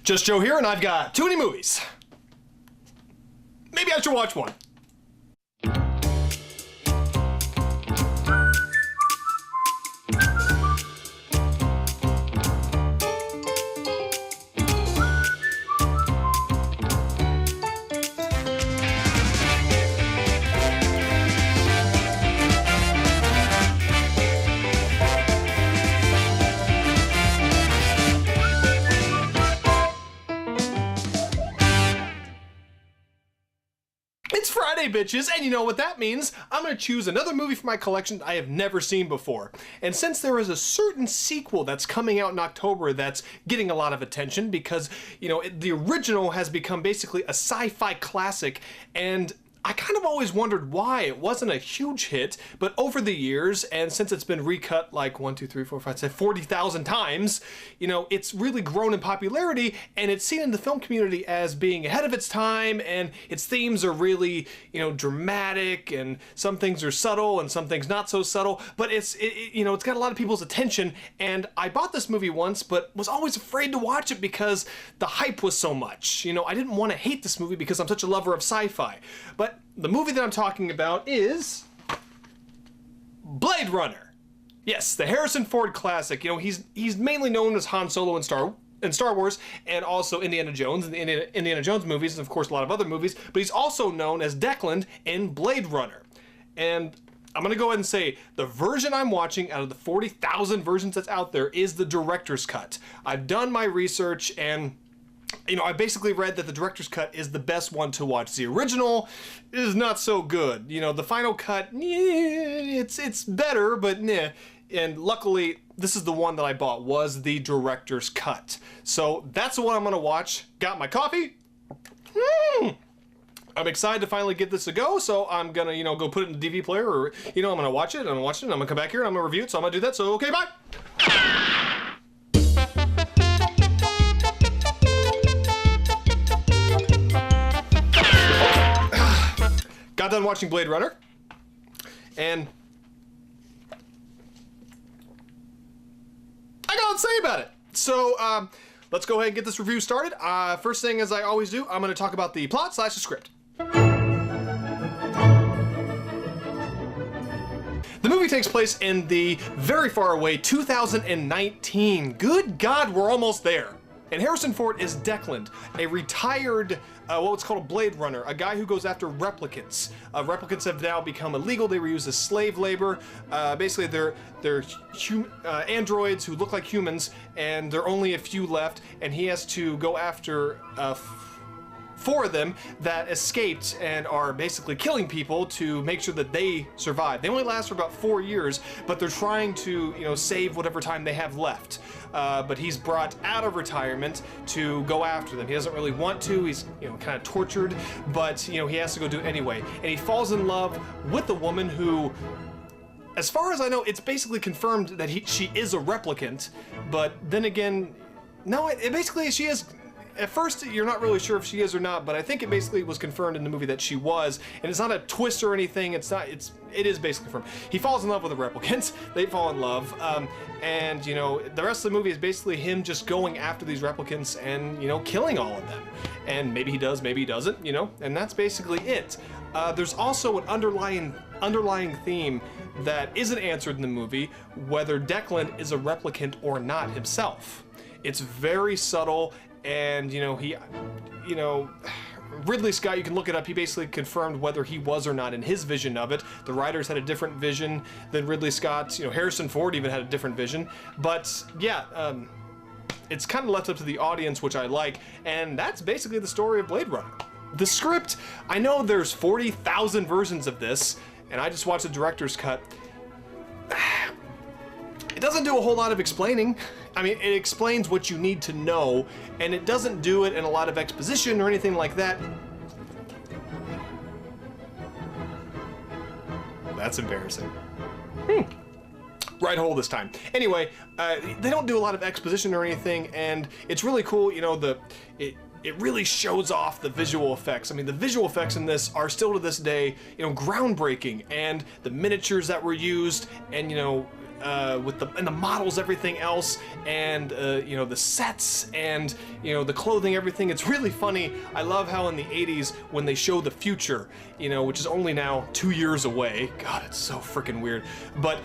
Just Joe here, and I've got too many movies. Maybe I should watch one. It's Friday, bitches, and you know what that means. I'm going to choose another movie from my collection I have never seen before. And since there is a certain sequel that's coming out in October that's getting a lot of attention because, you know, the original has become basically a sci-fi classic, and I kind of always wondered why it wasn't a huge hit, but over the years, and since it's been recut like 40,000 times, you know, it's really grown in popularity, and it's seen in the film community as being ahead of its time, and its themes are really, you know, dramatic, and some things are subtle, and some things not so subtle, but you know, it's got a lot of people's attention, and I bought this movie once, but was always afraid to watch it because the hype was so much. You know, I didn't want to hate this movie because I'm such a lover of sci-fi, but the movie that I'm talking about is Blade Runner. Yes, the Harrison Ford classic. You know, he's mainly known as Han Solo in Star Wars, and also Indiana Jones in the Indiana Jones movies, and of course a lot of other movies, but he's also known as Declan in Blade Runner. And I'm gonna go ahead and say the version I'm watching out of the 40,000 versions that's out there is the director's cut. I've done my research, and you know, I basically read that the director's cut is the best one to watch. The original is not so good. You know, the final cut, it's better, but nah. And luckily, this is the one that I bought, was the director's cut. So that's the one I'm gonna watch. Got my coffee. I'm excited to finally give this a go, so I'm gonna, you know, go put it in the DVD player, or, you know, I'm gonna watch it, and I'm gonna come back here, and I'm gonna review it, so I'm gonna do that, so okay, bye! Got done watching Blade Runner, and I got to say about it. So let's go ahead and get this review started. First thing, as I always do, I'm going to talk about the plot / the script. The movie takes place in the very far away 2019. Good God, we're almost there. And Harrison Ford is Declan, a retired, what's called a Blade Runner, a guy who goes after replicants. Replicants have now become illegal. They were used as slave labor. Basically, they're androids who look like humans, and there are only a few left, and he has to go after 4 of them that escaped and are basically killing people to make sure that they survive. They only last for about 4 years, but they're trying to, you know, save whatever time they have left. But he's brought out of retirement to go after them. He doesn't really want to. He's, you know, kind of tortured, but, you know, he has to go do it anyway. And he falls in love with a woman who, as far as I know, it's basically confirmed that she is a replicant, but then again, no, it basically, she is. At first, you're not really sure if she is or not, but I think it basically was confirmed in the movie that she was, and it's not a twist or anything. It is basically confirmed. He falls in love with the replicants. They fall in love, and you know, the rest of the movie is basically him just going after these replicants and, you know, killing all of them. And maybe he does, maybe he doesn't, you know, and that's basically it. There's also an underlying theme that isn't answered in the movie, whether Declan is a replicant or not himself. It's very subtle. And, you know, Ridley Scott, you can look it up, he basically confirmed whether he was or not in his vision of it. The writers had a different vision than Ridley Scott's. You know, Harrison Ford even had a different vision. But, yeah, it's kind of left up to the audience, which I like, and that's basically the story of Blade Runner. The script, I know there's 40,000 versions of this, and I just watched the director's cut. It doesn't do a whole lot of explaining. I mean, it explains what you need to know, and it doesn't do it in a lot of exposition or anything like that. That's embarrassing. Right hole this time. Anyway, they don't do a lot of exposition or anything, and it's really cool, you know, it really shows off the visual effects. I mean, the visual effects in this are still to this day, you know, groundbreaking, and the miniatures that were used, and, you know, with the models, everything else, and you know, the sets and, you know, the clothing, everything. It's really funny. I love how in the 80s when they show the future, you know, which is only now 2 years away. God, it's so freaking weird. But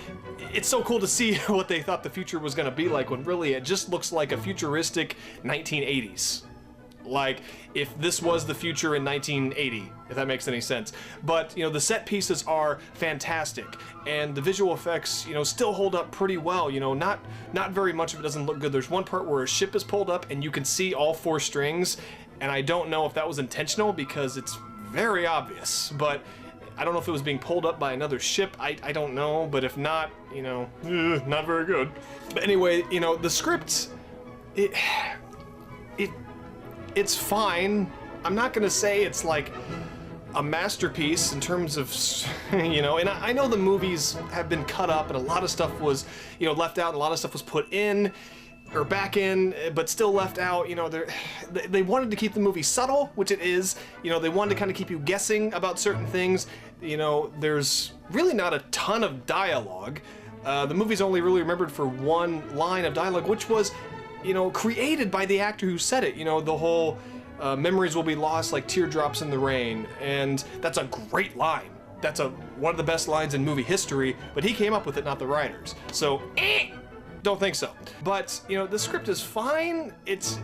it's so cool to see what they thought the future was going to be like when really it just looks like a futuristic 1980s. Like if this was the future in 1980, if that makes any sense. But, you know, the set pieces are fantastic, and the visual effects, you know, still hold up pretty well. You know, not very much of it doesn't look good. There's one part where a ship is pulled up and you can see all 4 strings, and I don't know if that was intentional because it's very obvious, but I don't know if it was being pulled up by another ship. I don't know, but if not, you know, not very good. But anyway, you know, the script, it's fine. I'm not gonna say it's like a masterpiece in terms of, you know, and I know the movies have been cut up and a lot of stuff was, you know, left out, and a lot of stuff was put in or back in, but still left out. You know, they wanted to keep the movie subtle, which it is. You know, they wanted to kind of keep you guessing about certain things. You know, there's really not a ton of dialogue. The movie's only really remembered for one line of dialogue, which was, you know, created by the actor who said it. You know, the whole memories will be lost like teardrops in the rain, and that's a great line. That's one of the best lines in movie history, but he came up with it, not the writers. So, don't think so. But, you know, the script is fine. It's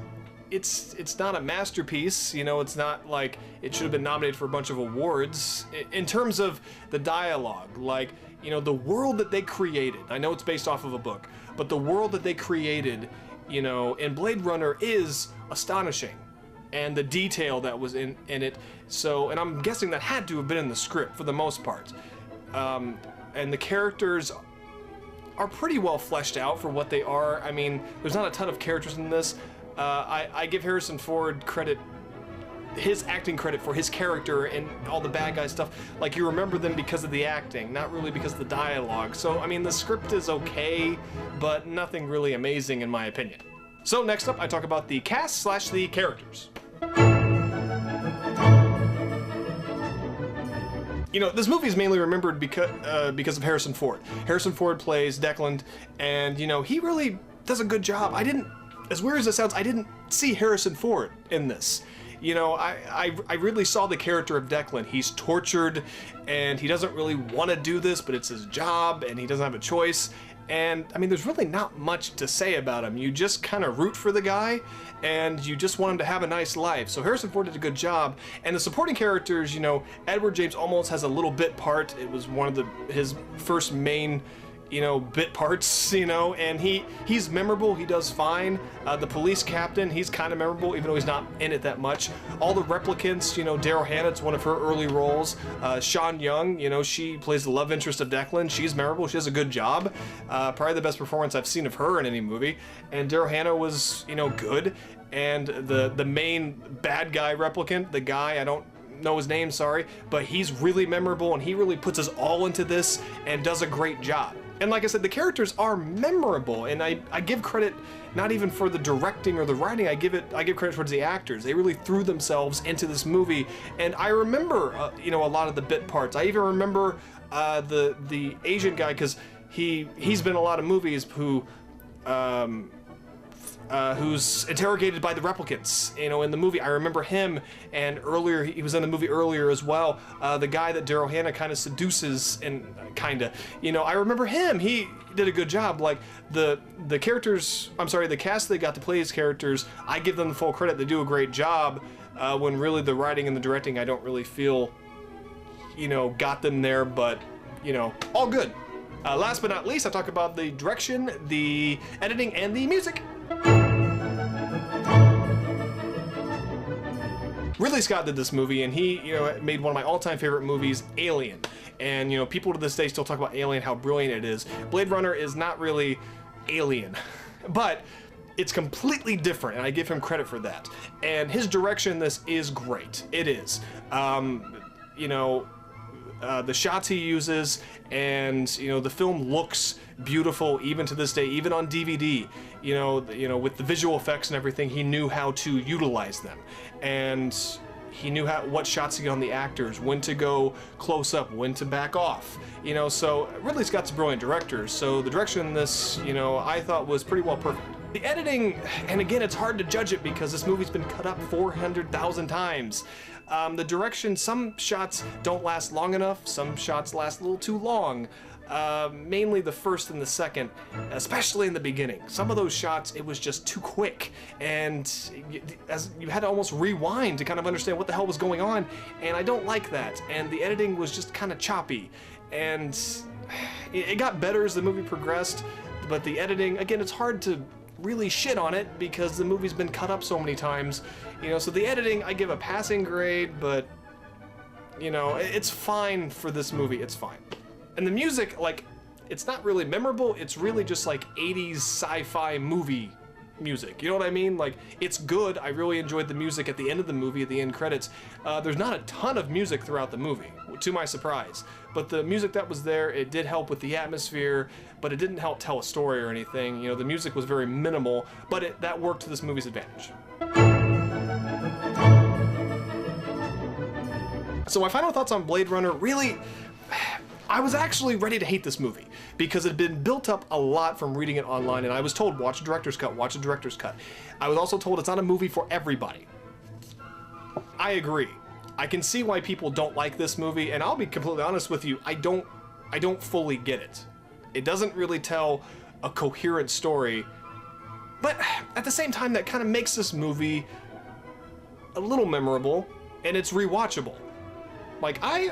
not a masterpiece. You know, it's not like it should have been nominated for a bunch of awards. In terms of the dialogue, like, you know, the world that they created, I know it's based off of a book, but the world that they created, you know, in Blade Runner is astonishing, and the detail that was in it. So, and I'm guessing that had to have been in the script for the most part. And the characters are pretty well fleshed out for what they are. I mean, there's not a ton of characters in this. I give Harrison Ford credit, his acting credit for his character and all the bad guy stuff. Like, you remember them because of the acting, not really because of the dialogue. So, I mean, the script is okay, but nothing really amazing in my opinion. So next up, I talk about the cast / the characters. You know, this movie is mainly remembered because of Harrison Ford. Harrison Ford plays Declan, and, you know, he really does a good job. As weird as it sounds, I didn't see Harrison Ford in this. You know, I really saw the character of Declan. He's tortured, and he doesn't really want to do this, but it's his job, and he doesn't have a choice. And, I mean, there's really not much to say about him. You just kind of root for the guy, and you just want him to have a nice life. So Harrison Ford did a good job. And the supporting characters, you know, Edward James Olmos has a little bit part. It was one of his first main, you know, bit parts, you know, and he's memorable. He does fine. The police captain, he's kind of memorable, even though he's not in it that much. All the replicants, you know, Daryl Hannah, it's one of her early roles. Sean Young, you know, she plays the love interest of Declan. She's memorable. She does a good job. Probably the best performance I've seen of her in any movie. And Daryl Hannah was, you know, good. And the main bad guy replicant, the guy, I don't know his name, sorry, but he's really memorable, and he really puts us all into this and does a great job. And like I said, the characters are memorable, and I give credit not even for the directing or the writing. I give credit towards the actors. They really threw themselves into this movie, and I remember you know, a lot of the bit parts. I even remember the Asian guy, because he's been in a lot of movies who's interrogated by the replicants, you know, in the movie. I remember him, and earlier, he was in the movie earlier as well, the guy that Daryl Hannah kind of seduces, and you know, I remember him. He did a good job. Like, the characters, I'm sorry, the cast they got to play his characters, I give them the full credit. They do a great job, when really the writing and the directing, I don't really feel, you know, got them there, but, you know, all good. Last but not least, I talk about the direction, the editing, and the music. Ridley Scott did this movie, and he, you know, made one of my all-time favorite movies, Alien. And, you know, people to this day still talk about Alien, how brilliant it is. Blade Runner is not really Alien, but it's completely different, and I give him credit for that. And his direction in this is great. It is. You know, the shots he uses, and, you know, the film looks beautiful even to this day, even on DVD. You know, with the visual effects and everything, he knew how to utilize them. And, He knew what shots to get on the actors, when to go close up, when to back off. You know, so Ridley Scott's a brilliant director, so the direction in this, you know, I thought was pretty well perfect. The editing, and again, it's hard to judge it because this movie's been cut up 400,000 times. The direction, some shots don't last long enough, some shots last a little too long. Mainly the first and the second, especially in the beginning. Some of those shots, it was just too quick, and as you had to almost rewind to kind of understand what the hell was going on, and I don't like that. And the editing was just kind of choppy, and it got better as the movie progressed, but the editing, again, it's hard to really shit on it because the movie's been cut up so many times, you know, so the editing, I give a passing grade, but, you know, it's fine for this movie, it's fine. And the music, like, it's not really memorable, it's really just like 80s sci-fi movie music, you know what I mean? Like, it's good, I really enjoyed the music at the end of the movie, at the end credits. There's not a ton of music throughout the movie, to my surprise. But the music that was there, it did help with the atmosphere, but it didn't help tell a story or anything. You know, the music was very minimal, but that worked to this movie's advantage. So my final thoughts on Blade Runner, really, I was actually ready to hate this movie because it had been built up a lot from reading it online, and I was told, watch a director's cut, watch a director's cut. I was also told it's not a movie for everybody. I agree. I can see why people don't like this movie, and I'll be completely honest with you, I don't fully get it. It doesn't really tell a coherent story, but at the same time, that kind of makes this movie a little memorable, and it's rewatchable. Like, I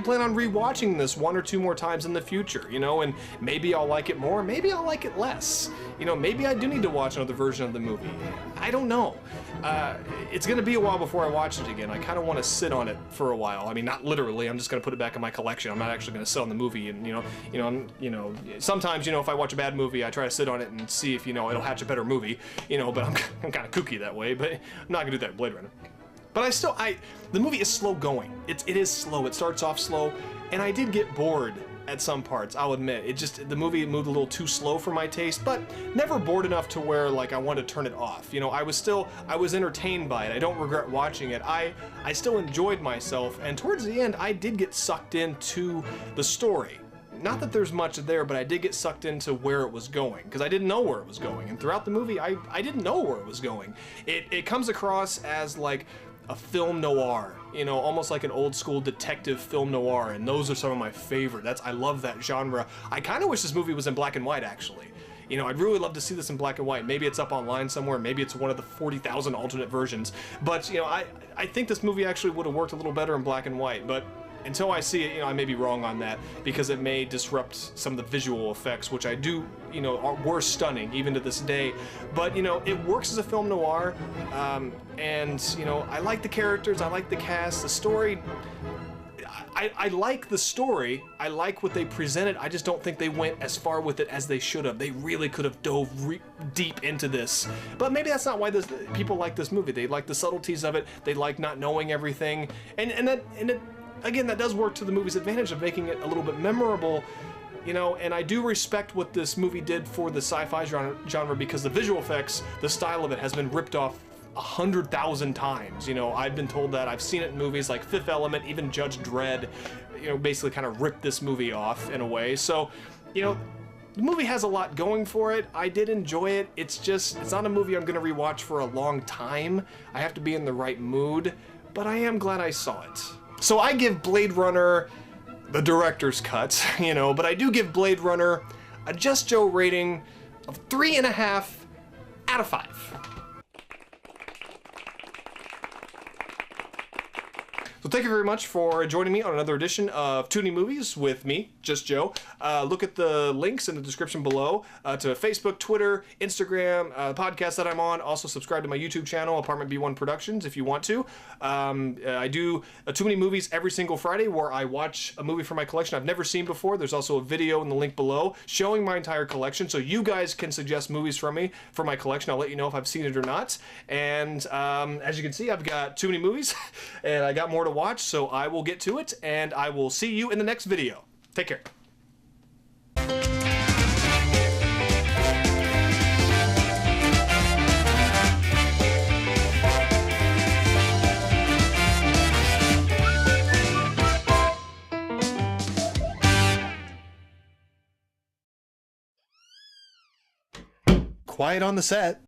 plan on rewatching this 1 or 2 more times in the future, you know, and maybe I'll like it more, maybe I'll like it less. You know, maybe I do need to watch another version of the movie. I don't know. It's gonna be a while before I watch it again. I kind of want to sit on it for a while. I mean, not literally, I'm just gonna put it back in my collection. I'm not actually gonna sit on the movie, and sometimes, you know, if I watch a bad movie, I try to sit on it and see if, you know, it'll hatch a better movie, you know, but I'm kind of kooky that way, but I'm not gonna do that with Blade Runner. But the movie is slow going. It is slow. It starts off slow, and I did get bored at some parts, I'll admit. The movie moved a little too slow for my taste, but never bored enough to where, like, I wanted to turn it off. You know, I was entertained by it. I don't regret watching it. I still enjoyed myself, and towards the end, I did get sucked into the story. Not that there's much there, but I did get sucked into where it was going, because I didn't know where it was going, and throughout the movie, I didn't know where it was going. It comes across as, like, a film noir, you know, almost like an old school detective film noir, and those are some of my favorite. I love that genre. I kind of wish this movie was in black and white, actually. You know, I'd really love to see this in black and white. Maybe it's up online somewhere, maybe it's one of the 40,000 alternate versions, but, you know, I think this movie actually would have worked a little better in black and white, but until I see it, you know, I may be wrong on that, because it may disrupt some of the visual effects, which I do, you know, were stunning even to this day. But, you know, it works as a film noir, and, you know, I like the characters, I like the cast, the story. I like the story, I like what they presented, I just don't think they went as far with it as they should have. They really could have dove deep into this. But maybe that's not why people like this movie. They like the subtleties of it, they like not knowing everything, again, that does work to the movie's advantage of making it a little bit memorable, you know, and I do respect what this movie did for the sci-fi genre, because the visual effects, the style of it has been ripped off 100,000 times. You know, I've been told that. I've seen it in movies like Fifth Element, even Judge Dredd, you know, basically kind of ripped this movie off in a way. So, you know, the movie has a lot going for it. I did enjoy it. It's not a movie I'm gonna rewatch for a long time. I have to be in the right mood, but I am glad I saw it. So I give Blade Runner the director's cut, you know, but I do give Blade Runner a Just Joe rating of 3.5 out of 5. So thank you very much for joining me on another edition of Tuning Movies with me, Just Joe. Look at the links in the description below to Facebook, Twitter, Instagram, podcast that I'm on. Also subscribe to my YouTube channel, Apartment B1 Productions, if you want to. I do Too Many Movies every single Friday, where I watch a movie from my collection I've never seen before. There's also a video in the link below showing my entire collection, so you guys can suggest movies for me for my collection. I'll let you know if I've seen it or not. And as you can see, I've got too many movies, and I got more to watch, so I will get to it, and I will see you in the next video. Take care. quiet on the set.